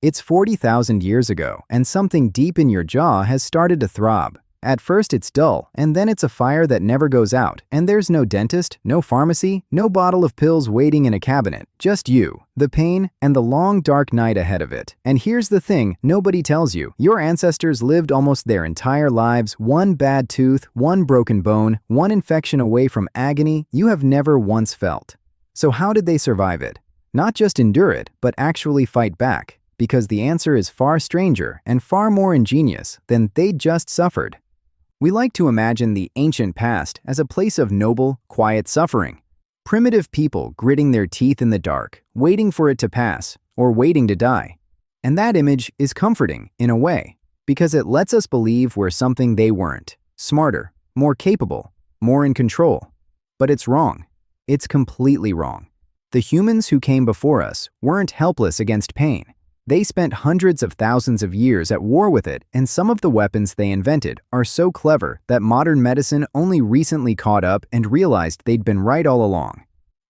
It's 40,000 years ago, and something deep in your jaw has started to throb. At first it's dull, and then it's a fire that never goes out, and there's no dentist, no pharmacy, no bottle of pills waiting in a cabinet, just you, the pain, and the long dark night ahead of it. And here's the thing nobody tells you. Your ancestors lived almost their entire lives, one bad tooth, one broken bone, one infection away from agony you have never once felt. So how did they survive it? Not just endure it, but actually fight back. Because the answer is far stranger and far more ingenious than they just suffered. We like to imagine the ancient past as a place of noble, quiet suffering. Primitive people gritting their teeth in the dark, waiting for it to pass, or waiting to die. And that image is comforting, in a way, because it lets us believe we're something they weren't. Smarter, more capable, more in control. But it's wrong. It's completely wrong. The humans who came before us weren't helpless against pain. They spent hundreds of thousands of years at war with it, and some of the weapons they invented are so clever that modern medicine only recently caught up and realized they'd been right all along.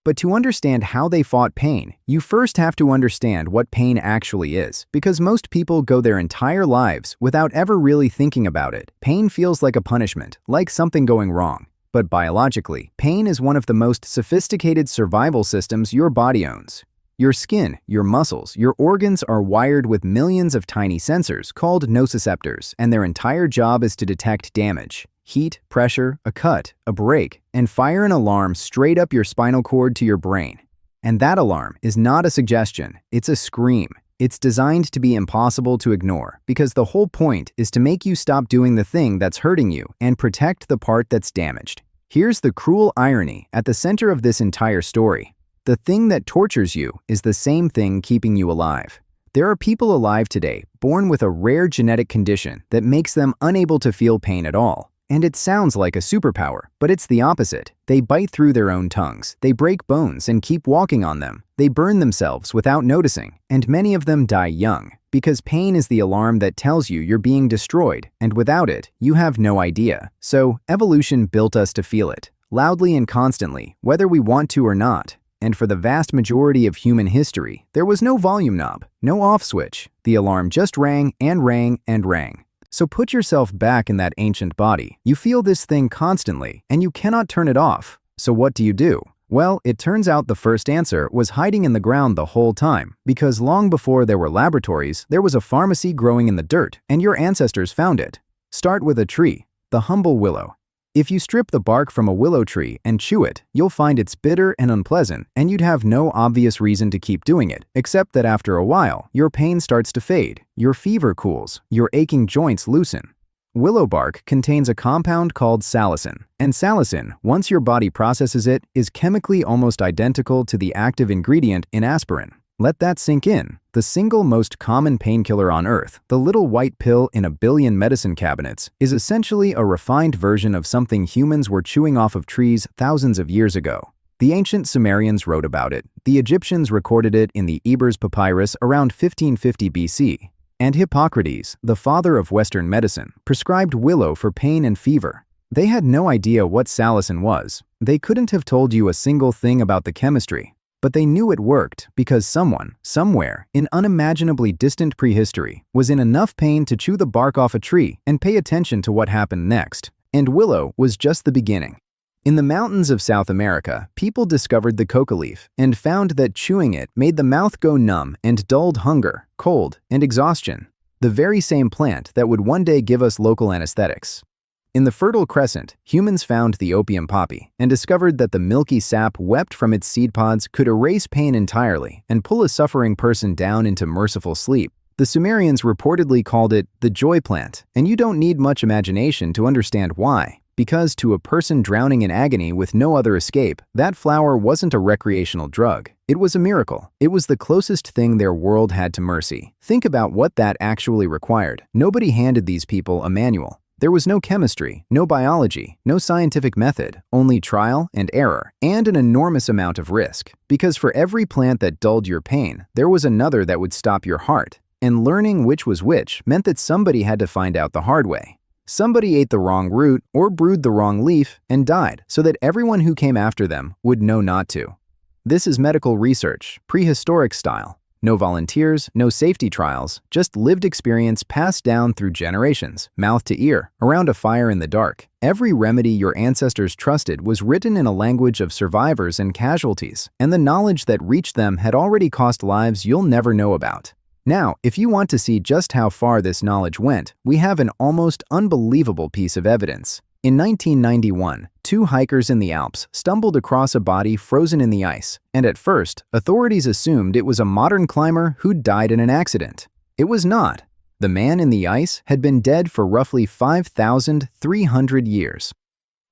But to understand how they fought pain, you first have to understand what pain actually is, because most people go their entire lives without ever really thinking about it. Pain feels like a punishment, like something going wrong. But biologically, pain is one of the most sophisticated survival systems your body owns. Your skin, your muscles, your organs are wired with millions of tiny sensors called nociceptors, and their entire job is to detect damage, heat, pressure, a cut, a break, and fire an alarm straight up your spinal cord to your brain. And that alarm is not a suggestion, it's a scream. It's designed to be impossible to ignore, because the whole point is to make you stop doing the thing that's hurting you and protect the part that's damaged. Here's the cruel irony at the center of this entire story. The thing that tortures you is the same thing keeping you alive. There are people alive today born with a rare genetic condition that makes them unable to feel pain at all. And it sounds like a superpower, but it's the opposite. They bite through their own tongues, they break bones and keep walking on them. They burn themselves without noticing, and many of them die young. Because pain is the alarm that tells you you're being destroyed, and without it, you have no idea. So, evolution built us to feel it, loudly and constantly, whether we want to or not. And for the vast majority of human history, there was no volume knob, no off switch. The alarm just rang and rang and rang. So put yourself back in that ancient body. You feel this thing constantly, and you cannot turn it off. So what do you do? Well, it turns out the first answer was hiding in the ground the whole time, because long before there were laboratories, there was a pharmacy growing in the dirt, and your ancestors found it. Start with a tree, the humble willow. If you strip the bark from a willow tree and chew it, you'll find it's bitter and unpleasant, and you'd have no obvious reason to keep doing it, except that after a while, your pain starts to fade, your fever cools, your aching joints loosen. Willow bark contains a compound called salicin, and salicin, once your body processes it, is chemically almost identical to the active ingredient in aspirin. Let that sink in. The single most common painkiller on Earth, the little white pill in a billion medicine cabinets, is essentially a refined version of something humans were chewing off of trees thousands of years ago. The ancient Sumerians wrote about it, the Egyptians recorded it in the Ebers Papyrus around 1550 BC, and Hippocrates, the father of Western medicine, prescribed willow for pain and fever. They had no idea what salicin was. They couldn't have told you a single thing about the chemistry. But they knew it worked because someone, somewhere, in unimaginably distant prehistory, was in enough pain to chew the bark off a tree and pay attention to what happened next. And willow was just the beginning. In the mountains of South America, people discovered the coca leaf and found that chewing it made the mouth go numb and dulled hunger, cold, and exhaustion. The very same plant that would one day give us local anesthetics. In the Fertile Crescent, humans found the opium poppy and discovered that the milky sap wept from its seed pods could erase pain entirely and pull a suffering person down into merciful sleep. The Sumerians reportedly called it the joy plant, and you don't need much imagination to understand why. Because to a person drowning in agony with no other escape, that flower wasn't a recreational drug. It was a miracle. It was the closest thing their world had to mercy. Think about what that actually required. Nobody handed these people a manual. There was no chemistry, no biology, no scientific method, only trial and error, and an enormous amount of risk. Because for every plant that dulled your pain, there was another that would stop your heart. And learning which was which meant that somebody had to find out the hard way. Somebody ate the wrong root or brewed the wrong leaf and died so that everyone who came after them would know not to. This is medical research, prehistoric style. No volunteers, no safety trials, just lived experience passed down through generations, mouth to ear, around a fire in the dark. Every remedy your ancestors trusted was written in a language of survivors and casualties, and the knowledge that reached them had already cost lives you'll never know about. Now, if you want to see just how far this knowledge went, we have an almost unbelievable piece of evidence. In 1991, two hikers in the Alps stumbled across a body frozen in the ice, and at first, authorities assumed it was a modern climber who'd died in an accident. It was not. The man in the ice had been dead for roughly 5,300 years.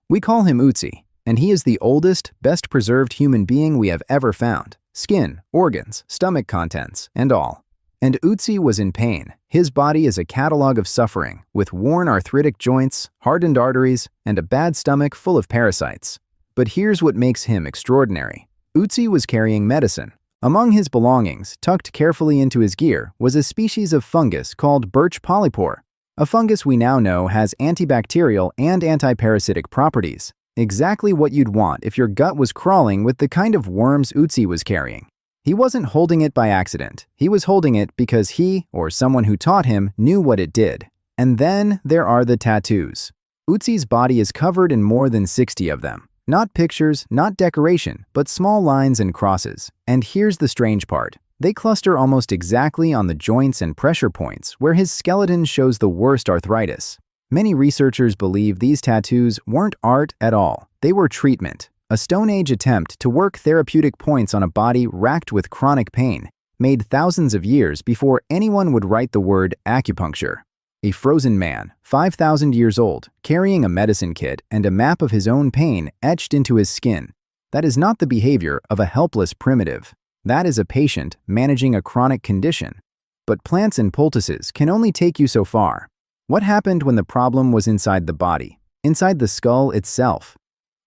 We call him Ötzi, and he is the oldest, best-preserved human being we have ever found. Skin, organs, stomach contents, and all. And Ötzi was in pain. His body is a catalog of suffering, with worn arthritic joints, hardened arteries, and a bad stomach full of parasites. But here's what makes him extraordinary. Ötzi was carrying medicine. Among his belongings, tucked carefully into his gear, was a species of fungus called birch polypore, a fungus we now know has antibacterial and antiparasitic properties, exactly what you'd want if your gut was crawling with the kind of worms Ötzi was carrying. He wasn't holding it by accident. He was holding it because he, or someone who taught him, knew what it did. And then there are the tattoos. Ötzi's body is covered in more than 60 of them. Not pictures, not decoration, but small lines and crosses. And here's the strange part. They cluster almost exactly on the joints and pressure points where his skeleton shows the worst arthritis. Many researchers believe these tattoos weren't art at all. They were treatment. A Stone Age attempt to work therapeutic points on a body racked with chronic pain, made thousands of years before anyone would write the word acupuncture. A frozen man, 5,000 years old, carrying a medicine kit and a map of his own pain etched into his skin. That is not the behavior of a helpless primitive. That is a patient managing a chronic condition. But plants and poultices can only take you so far. What happened when the problem was inside the body, inside the skull itself?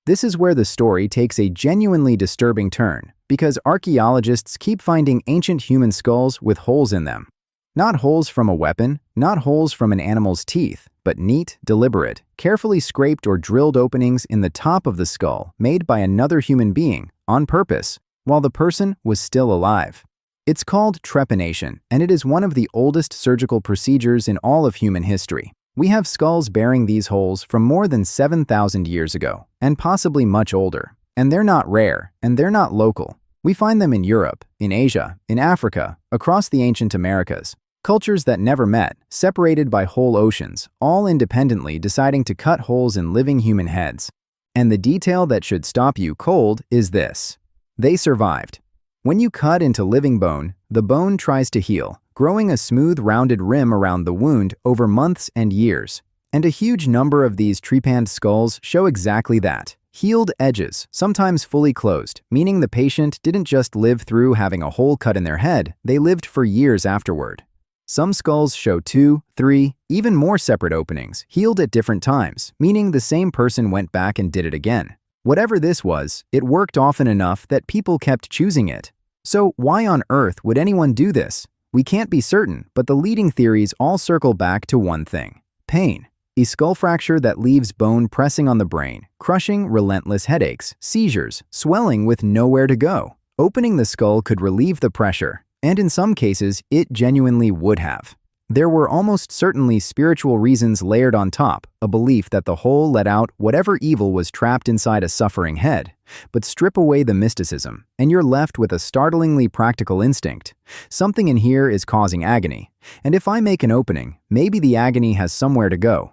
This is where the story takes a genuinely disturbing turn, because archaeologists keep finding ancient human skulls with holes in them. Not holes from a weapon, not holes from an animal's teeth, but neat, deliberate, carefully scraped or drilled openings in the top of the skull made by another human being, on purpose, while the person was still alive. It's called trepanation, and it is one of the oldest surgical procedures in all of human history. We have skulls bearing these holes from more than 7,000 years ago, and possibly much older. And they're not rare, and they're not local. We find them in Europe, in Asia, in Africa, across the ancient Americas. Cultures that never met, separated by whole oceans, all independently deciding to cut holes in living human heads. And the detail that should stop you cold is this. They survived. When you cut into living bone, the bone tries to heal, growing a smooth, rounded rim around the wound over months and years. And a huge number of these trepanned skulls show exactly that. Healed edges, sometimes fully closed, meaning the patient didn't just live through having a hole cut in their head, they lived for years afterward. Some skulls show 2, 3, even more separate openings, healed at different times, meaning the same person went back and did it again. Whatever this was, it worked often enough that people kept choosing it. So why on earth would anyone do this? We can't be certain, but the leading theories all circle back to one thing: pain. A skull fracture that leaves bone pressing on the brain, crushing, relentless headaches, seizures, swelling with nowhere to go. Opening the skull could relieve the pressure, and in some cases, it genuinely would have. There were almost certainly spiritual reasons layered on top, a belief that the hole let out whatever evil was trapped inside a suffering head. But strip away the mysticism, and you're left with a startlingly practical instinct. Something in here is causing agony, and if I make an opening, maybe the agony has somewhere to go.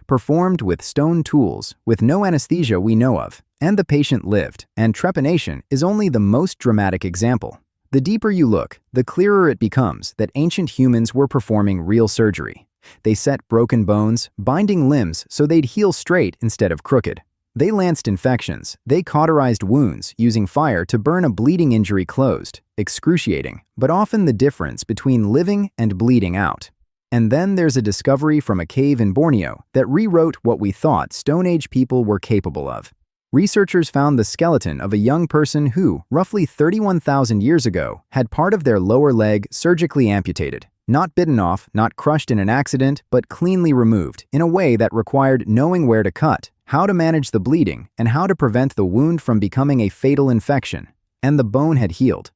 Performed with stone tools, with no anesthesia we know of, and the patient lived, and trepanation is only the most dramatic example. The deeper you look, the clearer it becomes that ancient humans were performing real surgery. They set broken bones, binding limbs so they'd heal straight instead of crooked. They lanced infections, they cauterized wounds using fire to burn a bleeding injury closed, excruciating, but often the difference between living and bleeding out. And then there's a discovery from a cave in Borneo that rewrote what we thought Stone Age people were capable of. Researchers found the skeleton of a young person who, roughly 31,000 years ago, had part of their lower leg surgically amputated. Not bitten off, not crushed in an accident, but cleanly removed in a way that required knowing where to cut, how to manage the bleeding, and how to prevent the wound from becoming a fatal infection. And the bone had healed.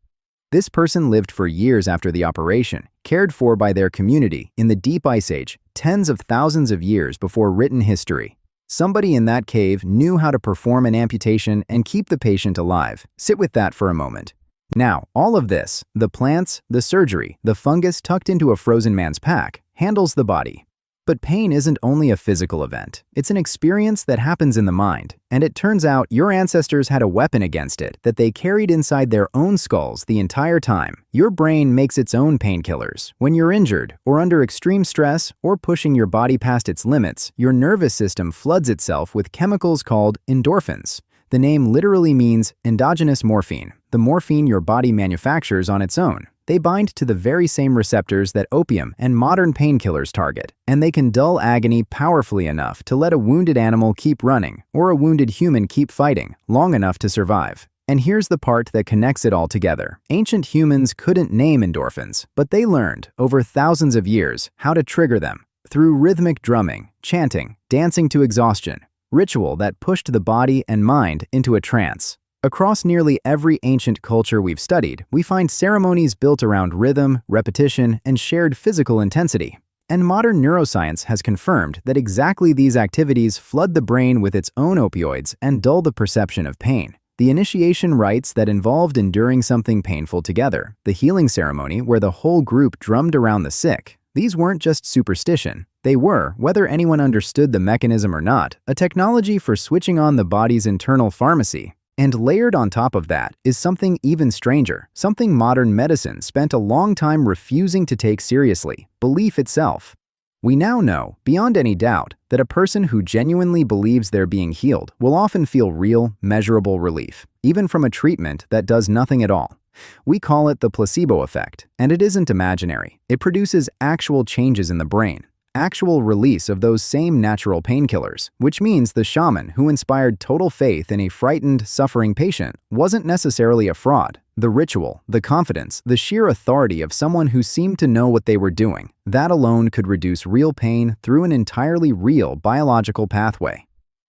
This person lived for years after the operation, cared for by their community in the deep ice age, tens of thousands of years before written history. Somebody in that cave knew how to perform an amputation and keep the patient alive. Sit with that for a moment. Now, all of this, the plants, the surgery, the fungus tucked into a frozen man's pack, handles the body. But pain isn't only a physical event. It's an experience that happens in the mind, and it turns out your ancestors had a weapon against it that they carried inside their own skulls the entire time. Your brain makes its own painkillers. When you're injured, or under extreme stress, or pushing your body past its limits, your nervous system floods itself with chemicals called endorphins. The name literally means endogenous morphine, the morphine your body manufactures on its own. They bind to the very same receptors that opium and modern painkillers target, and they can dull agony powerfully enough to let a wounded animal keep running or a wounded human keep fighting long enough to survive. And here's the part that connects it all together. Ancient humans couldn't name endorphins, but they learned, over thousands of years, how to trigger them through rhythmic drumming, chanting, dancing to exhaustion, ritual that pushed the body and mind into a trance. Across nearly every ancient culture we've studied, we find ceremonies built around rhythm, repetition, and shared physical intensity. And modern neuroscience has confirmed that exactly these activities flood the brain with its own opioids and dull the perception of pain. The initiation rites that involved enduring something painful together, the healing ceremony where the whole group drummed around the sick, these weren't just superstition. They were, whether anyone understood the mechanism or not, a technology for switching on the body's internal pharmacy. And layered on top of that is something even stranger, something modern medicine spent a long time refusing to take seriously: belief itself. We now know, beyond any doubt, that a person who genuinely believes they're being healed will often feel real, measurable relief, even from a treatment that does nothing at all. We call it the placebo effect, and it isn't imaginary. It produces actual changes in the brain. Actual release of those same natural painkillers, which means the shaman who inspired total faith in a frightened, suffering patient wasn't necessarily a fraud. The ritual, the confidence, the sheer authority of someone who seemed to know what they were doing, that alone could reduce real pain through an entirely real biological pathway.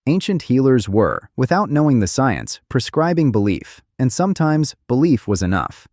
Ancient healers were, without knowing the science, prescribing belief, and sometimes belief was enough.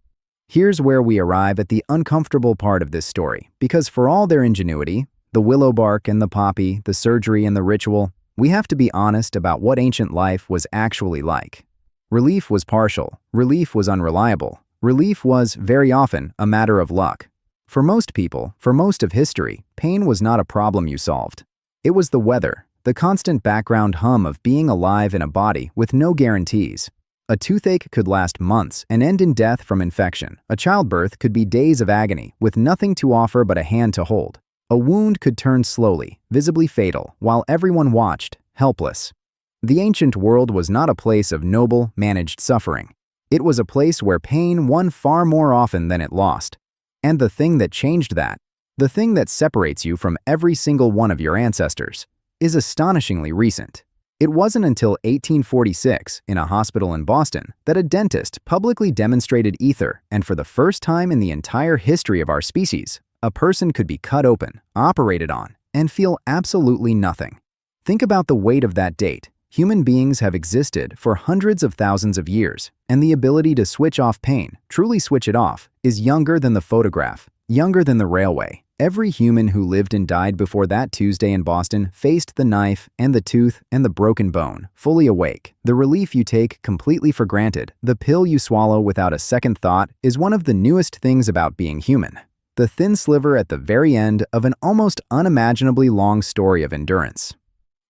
Here's where we arrive at the uncomfortable part of this story, because for all their ingenuity, the willow bark and the poppy, the surgery and the ritual, we have to be honest about what ancient life was actually like. Relief was partial, relief was unreliable, relief was, very often, a matter of luck. For most people, for most of history, pain was not a problem you solved. It was the weather, the constant background hum of being alive in a body with no guarantees. A toothache could last months and end in death from infection. A childbirth could be days of agony with nothing to offer but a hand to hold. A wound could turn slowly, visibly fatal, while everyone watched, helpless. The ancient world was not a place of noble, managed suffering. It was a place where pain won far more often than it lost. And the thing that changed that, the thing that separates you from every single one of your ancestors, is astonishingly recent. It wasn't until 1846, in a hospital in Boston, that a dentist publicly demonstrated ether, and for the first time in the entire history of our species, a person could be cut open, operated on, and feel absolutely nothing. Think about the weight of that date. Human beings have existed for hundreds of thousands of years, and the ability to switch off pain, truly switch it off, is younger than the photograph, younger than the railway. Every human who lived and died before that Tuesday in Boston faced the knife and the tooth and the broken bone, fully awake. The relief you take completely for granted, the pill you swallow without a second thought, is one of the newest things about being human. The thin sliver at the very end of an almost unimaginably long story of endurance.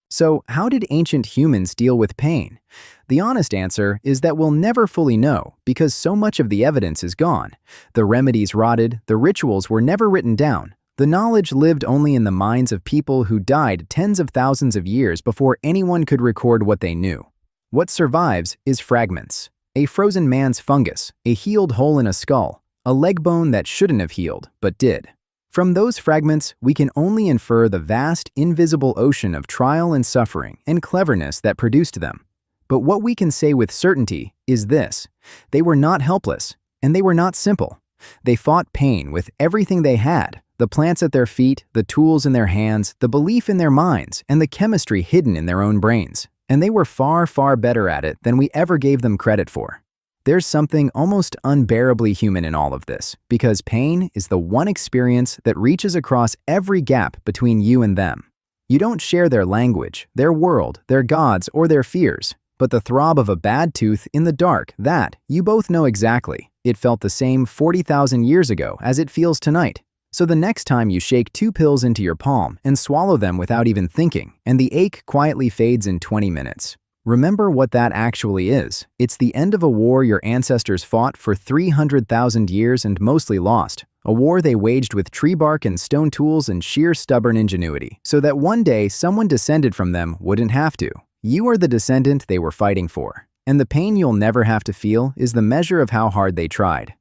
So, how did ancient humans deal with pain? The honest answer is that we'll never fully know because so much of the evidence is gone. The remedies rotted, the rituals were never written down. The knowledge lived only in the minds of people who died tens of thousands of years before anyone could record what they knew. What survives is fragments. A frozen man's fungus, a healed hole in a skull, a leg bone that shouldn't have healed, but did. From those fragments, we can only infer the vast, invisible ocean of trial and suffering and cleverness that produced them. But what we can say with certainty is this: they were not helpless, and they were not simple. They fought pain with everything they had: the plants at their feet, the tools in their hands, the belief in their minds, and the chemistry hidden in their own brains. And they were far, far better at it than we ever gave them credit for. There's something almost unbearably human in all of this, because pain is the one experience that reaches across every gap between you and them. You don't share their language, their world, their gods, or their fears, but the throb of a bad tooth in the dark, that, you both know exactly. It felt the same 40,000 years ago as it feels tonight. So the next time you shake 2 pills into your palm and swallow them without even thinking, and the ache quietly fades in 20 minutes, remember what that actually is. It's the end of a war your ancestors fought for 300,000 years and mostly lost. A war they waged with tree bark and stone tools and sheer stubborn ingenuity, so that one day someone descended from them wouldn't have to. You are the descendant they were fighting for, and the pain you'll never have to feel is the measure of how hard they tried.